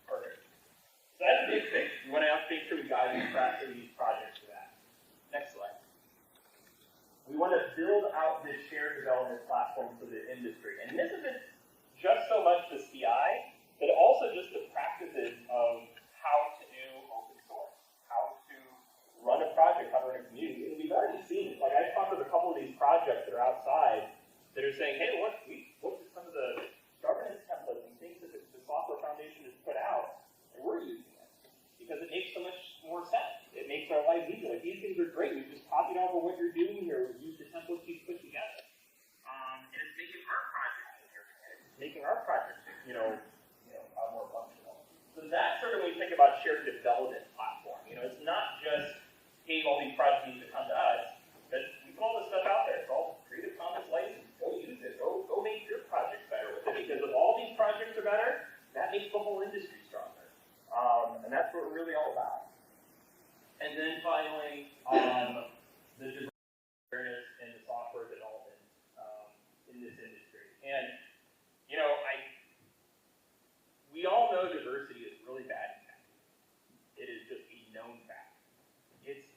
Perfect. So that's a big thing. We want to make sure we guide these projects to that. Next slide. We want to build out this shared development platform so that in industry. And this isn't just so much the CI, but also just the practices of how to do open source, how to run a project, how to run a community. And we've already seen it. Like, I've talked with a couple of these projects that are outside that are saying, hey, look, we looked at some of the governance templates and things that the Software Foundation has put out, and we're using it because it makes so much more sense. It makes our lives easier. Like, these things are great. We've just copied over what you're doing here. We've used the templates you've put together. And it's making our project easier. It's making our project, more functional. So that's sort of when we think about shared development platform. It's not just, hey, all these projects need to come to us, but we put all this stuff out there. It's all Creative Commons license. Go use it. Go make your projects better with it. Because if all these projects are better, that makes the whole industry stronger. And that's what we're really all about. And then finally, the design awareness and the software development in this industry. And, we all know diversity is really bad in tech. It is just a known fact. It's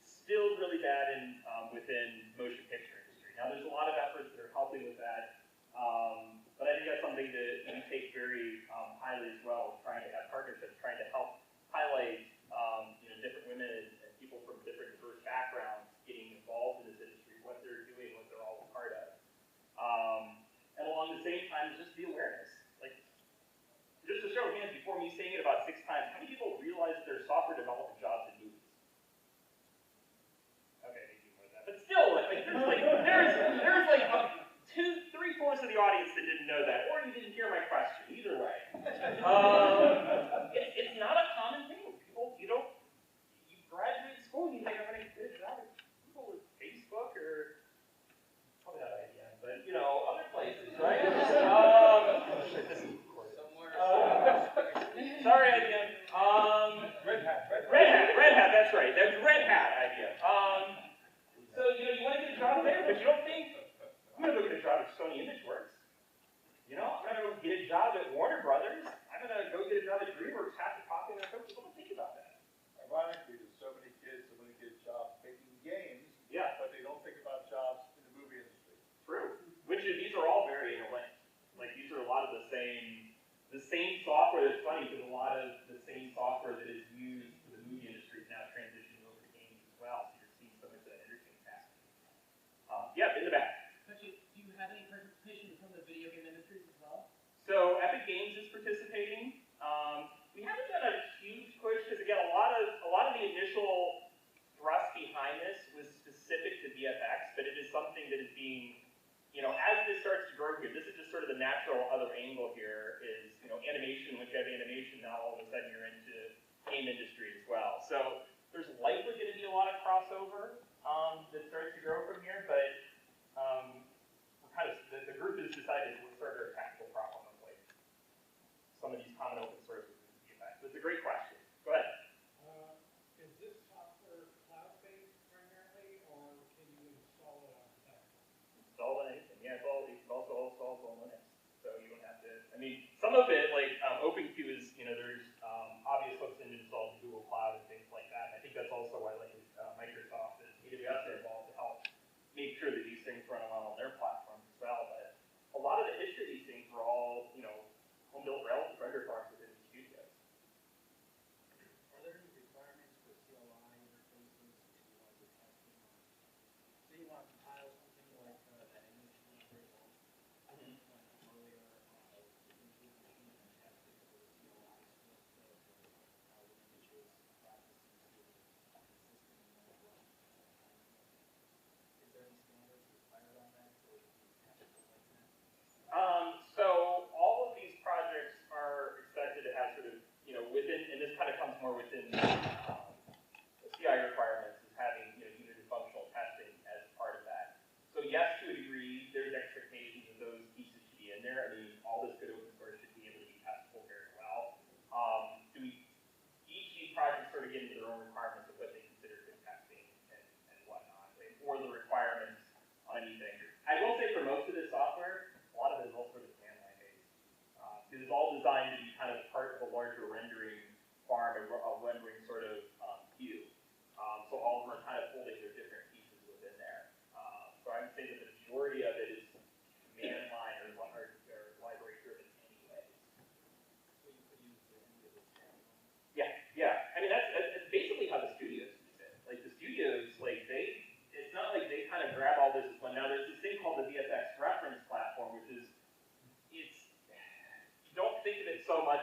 still really bad in within motion picture industry. Now, there's a lot of efforts that are helping with that, but I think that's something that we take very highly as well, trying to have partnerships, trying to help highlight different women and people from different diverse backgrounds getting involved in this industry, what they're doing, what they're all a part of. And along the same time, just the awareness. Like, just to show of hands, before me saying it about 6 times, how many people realize there's software development jobs in movies? Okay, maybe more than that. But still, there's like 3/4 of the audience that didn't know that, or you didn't hear my question. Either way, it's not a common thing. People, you graduate school and you think I'm going to get a job at Google or Facebook or probably not IBM, but other places, right? Sorry, IBM. Red Hat. That's right. That's Red Hat IBM. So you want to get a job there, but you don't think I'm going to go get a job at Sony ImageWorks. I'm going to go get a job at Warner Brothers. I'm going to go get a job at DreamWorks. Half the popular people don't think about that. Ironically, there's so many kids that want to get jobs making games, Yeah, but they don't think about jobs in the movie industry. true. These are all very interlinked. Like, these are a lot of the same software. That's funny because a lot of the same software that is used for the movie industry is now transitioning over to games as well. So you're seeing so much of that interchange happening. Yeah, in the back. Do you have any participation from the video game industries as well? So Epic Games is participating. We haven't done a huge push because again, a lot of the initial thrust behind this was specific to VFX, but it is something that is being, as this starts to grow here, this is just sort of the natural other angle here is, animation. Once you have animation, now all of a sudden you're into game industry as well. So there's likely going to be a lot of crossover that starts to grow from here, but we're kind of the group has decided we'll start a tactical problem of like some of these common open sources. That's a great question. Go ahead. Is this software cloud-based primarily, or can you install it on tech? Install on anything. Yeah, it's also all installed on Linux. So you don't have to, some of it, like OpenQ is, there's obvious hooks in installed in Google Cloud and things like that. And I think that's also why like Microsoft and AWS are involved to help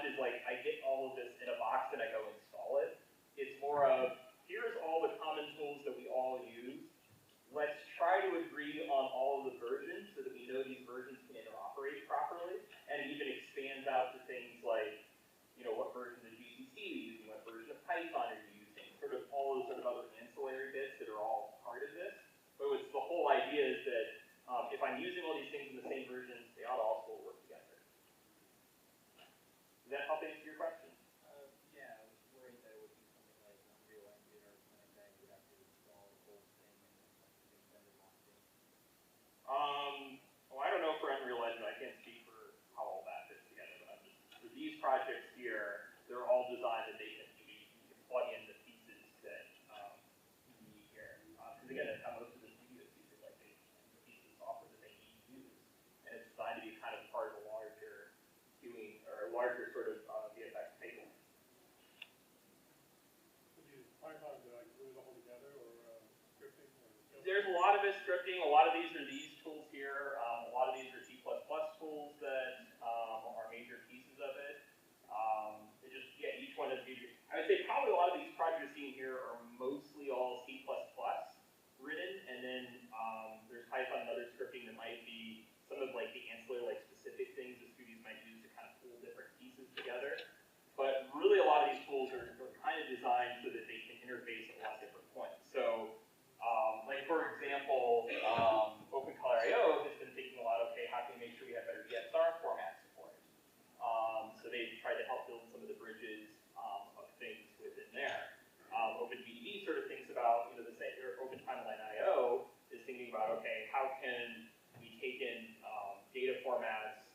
is like I get all of this in a box and I go install it. It's more of, here's all the common tools that we all use. Let's try to agree on all of the versions so that we know these versions can interoperate properly, and it even expands out to things like, what version of GCC are you using, what version of Python are you using, sort of all those sort of other ancillary bits that are all part of this. But it's the whole idea is that if I'm using all these things in the same versions, they ought to also work together. Does that help answer your question? Yeah, I was worried that it would be something like Unreal Engine or something like that. You would have to install the whole thing and then something vendor locked in. Well, I don't know for Unreal Engine. I can't speak for how all that fits together. But for these projects here, they're all designed that you can plug in the pieces that you need here. Because again, that's how most of the studios use it. Like the pieces of software that they need to use, and it's designed to be kind of part of a larger larger sort of VFX table. Would you use Python to like glue it all together, or scripting? There's a lot of it scripting. A lot of these are these tools here. A lot of these are C++ tools that are major pieces of it. Each one is major. I would say probably a lot of these projects you're seeing here are mostly all C++ written, and then there's Python and other scripting that might be some of like the ancillary, like specific things that studios might use to kind of pull different pieces together. But really, a lot of these tools are kind of designed so that they can interface at a lot of different points. So, like for example, OpenColor.io has been thinking a lot. Okay, how can we make sure we have better EXR format support? So they've tried to help build some of the bridges of things within there. OpenVDB sort of thinks about, OpenTimeline.io is thinking about, okay, how can we take in data formats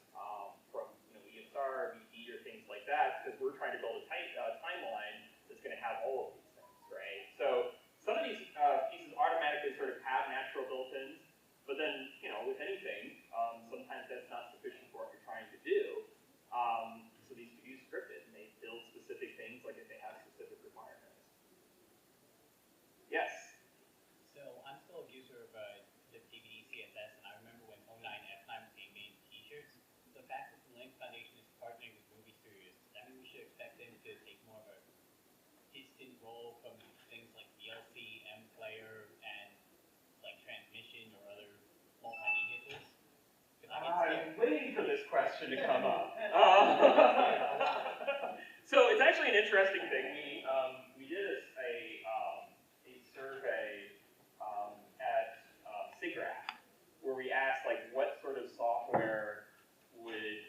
from EXR, VD, or things like that, because we're trying to build a timeline that's going to have all of these things, right? So some of these pieces automatically sort of have natural built-ins, but then, with anything, sometimes that's not sufficient for what you're trying to do. So these could use scripted, and they build specific things, like if they have specific requirements. Yes? So I'm still a user of the DVD CSS, and I remember when 09 F9 came in t-shirts. The fact that the Linux Foundation is partnering with movie studios, does that mean we should expect them to take more of a distant role from things like VLC, MPlayer, and like transmission or other multimedia tools? I'm waiting for this question to come up. So it's actually an interesting thing. We did a survey at SIGGRAPH where we asked what sort of software would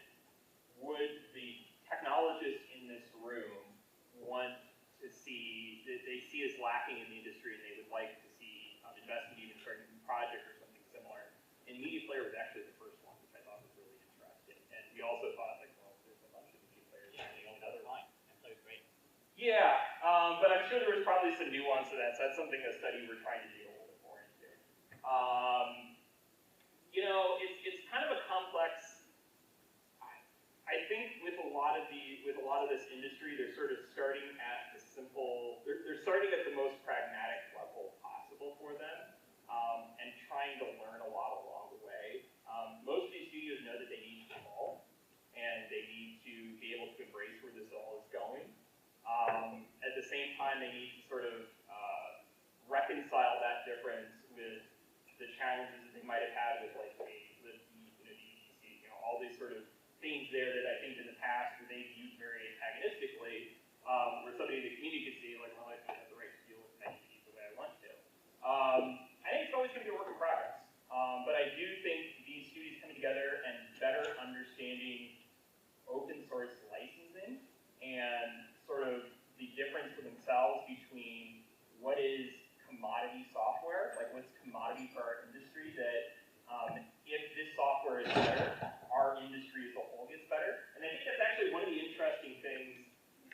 the technologists in this room want to see that they see as lacking in the industry, and they would like to see invest in even starting a new project or something similar. And Media Player was actually the first one, which I thought was really interesting. And we also thought, there's a bunch of Media Players. Yeah, they all another line. And player's great. Yeah, but I'm sure there was probably some nuance to that, so that's something a study we're trying to dig a little bit more into. It's kind of a complex. I think with a lot of this industry, they're sort of starting at the simple. They're starting at the most pragmatic level possible for them, and trying to learn a lot along the way. Most of these studios know that they need to evolve, and they need to be able to embrace where this all is going. At the same time, they need to sort of reconcile that difference with the challenges that they might have had with DVC, all these sort of things there that I think in the past where they viewed very antagonistically, where somebody in the community could see, well, I have the right to deal with entities the way I want to. I think it's always going to be a work in progress. But I do think these studios coming together and better understanding open source licensing and sort of the difference for themselves between what is commodity software, like what's commodity for our industry, that if this software is better, our industry as a whole gets better. And I think that's actually one of the interesting things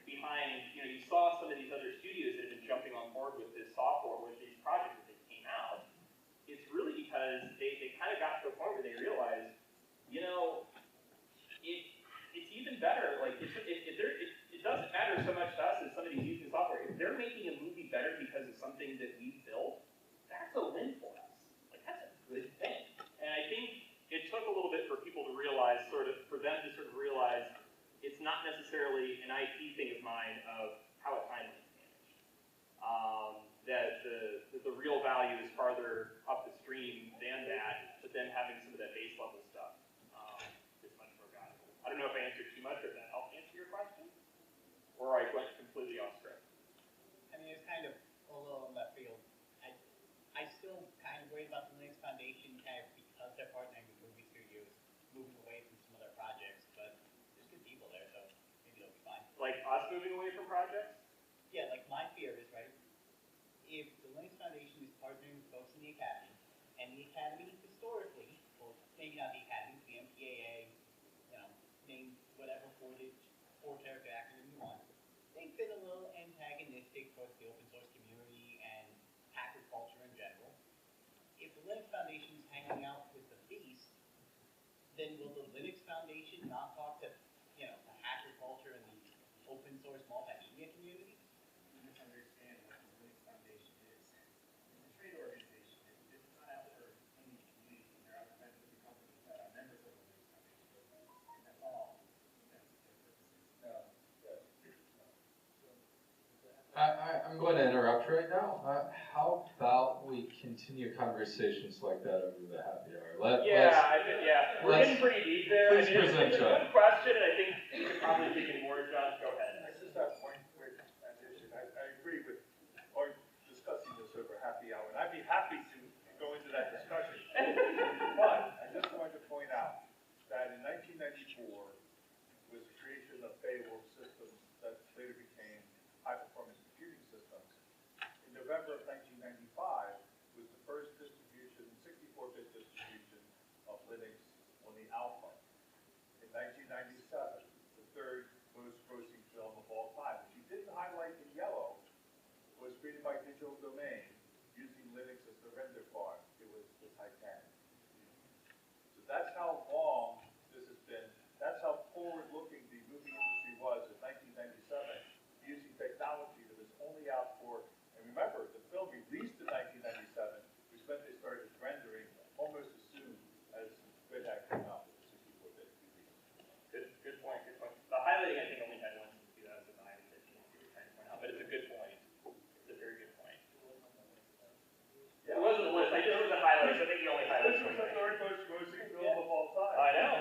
behind, you saw some of these other studios that have been jumping on board with this software, with these projects as they came out. It's really because they kind of got to a point where they realized, it's even better. Like, it doesn't matter so much to us as somebody using software. If they're making a movie better because of something that we built, that's a win for us. Like, that's a good thing. And I think it took a little bit for people to actually an IT thing of mine of how a timeline is managed. That the real value is farther up the stream than that, but then having some of that base level stuff is much more valuable. I don't know if I answered too much or if that helped answer your question, or I went completely off script. I mean, it's kind of a little in left field. I still kind of worried about the Linux Foundation kind of because they're partnering with movie studios, moving away from some of their projects, but there's good people there, so maybe they'll be fine. Like us moving away from projects? Yeah, like my fear is, right, if the Linux Foundation is partnering with folks in the Academy, and the Academy historically, well, maybe not the Academy, the MPAA, name whatever four-character acronym you want, they've been a little antagonistic towards the open source community and hacker culture in general. If the Linux Foundation is hanging out with the beast, then will the Linux Foundation not talk to, the hacker culture and the open source multimedia community? You misunderstand what the Linux Foundation is. It's a trade organization. It's not out for any community. They're out for benefit of the companies that are members of the Linux Foundation. And that's all. That's their purposes. I'm going to interrupt right now. How about we continue conversations like that over the happy hour? We're getting pretty deep there. Please present, it's a John. good question, and I think you could probably take in more, John. Go ahead. I just have one quick addition. I agree with our discussing this over happy hour, and I'd be happy to go into that discussion. But I just wanted to point out that in 1994 was the creation of Beowulf systems that later became high-performance computing systems. In November of 1995 was the first distribution, 64-bit distribution of Linux on the Alpha. In 1997, the third most grossing film of all time, which you didn't highlight in yellow, was created by Digital Domain using Linux as the render farm. It was the Titanic. So that's how long this has been. That's how forward-looking the movie industry was in 1997, using technology that was only out for, and remember, the film released in 1997, which meant they started rendering almost as soon as Red Hat came out with the 64-bit release. Good point. The highlighting, I think, only had one since 2009, which I think you were trying to point out, but it's a good point. It's a very good point. Yeah. It wasn't a list. I just was a highlight, so I think you only highlighted This was the third most grossing film of all time. I know.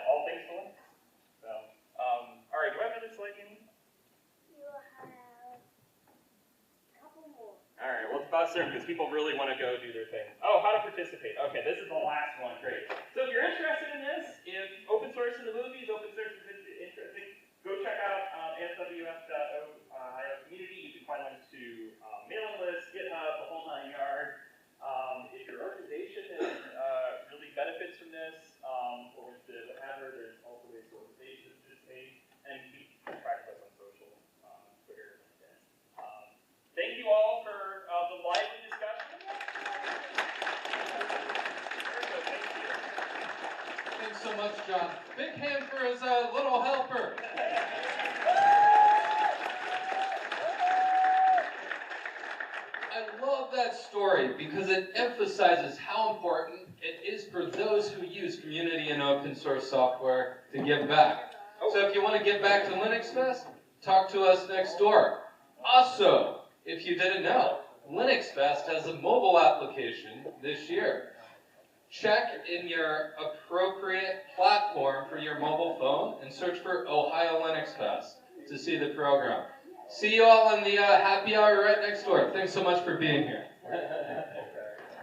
All things to Linux. So, all right, do I have another slide, Amy? You have a couple more. All right, well, it's about certain because people really want to go do their thing. Oh, how to participate. Okay, this is the last one. Great. So if you're interested in this, if open source in the movies, open source is interesting, go check out swf.io community. You can find links to mailing lists, GitHub, the whole 9 yards. If your organization is, really benefits from this, or whatever, there's also ways to organizations participate, and keep track of us on social, Twitter, LinkedIn. Thank you all for the lively discussion. Very good, thank you. Thanks so much, John. Big hand for his little helper. I love that story because it emphasizes how important it is for those who use community and open source software to give back. So if you want to give back to Linux Fest, talk to us next door. Also, if you didn't know, Linux Fest has a mobile application this year. Check in your appropriate platform for your mobile phone and search for Ohio Linux Fest to see the program. See you all in the happy hour right next door. Thanks so much for being here.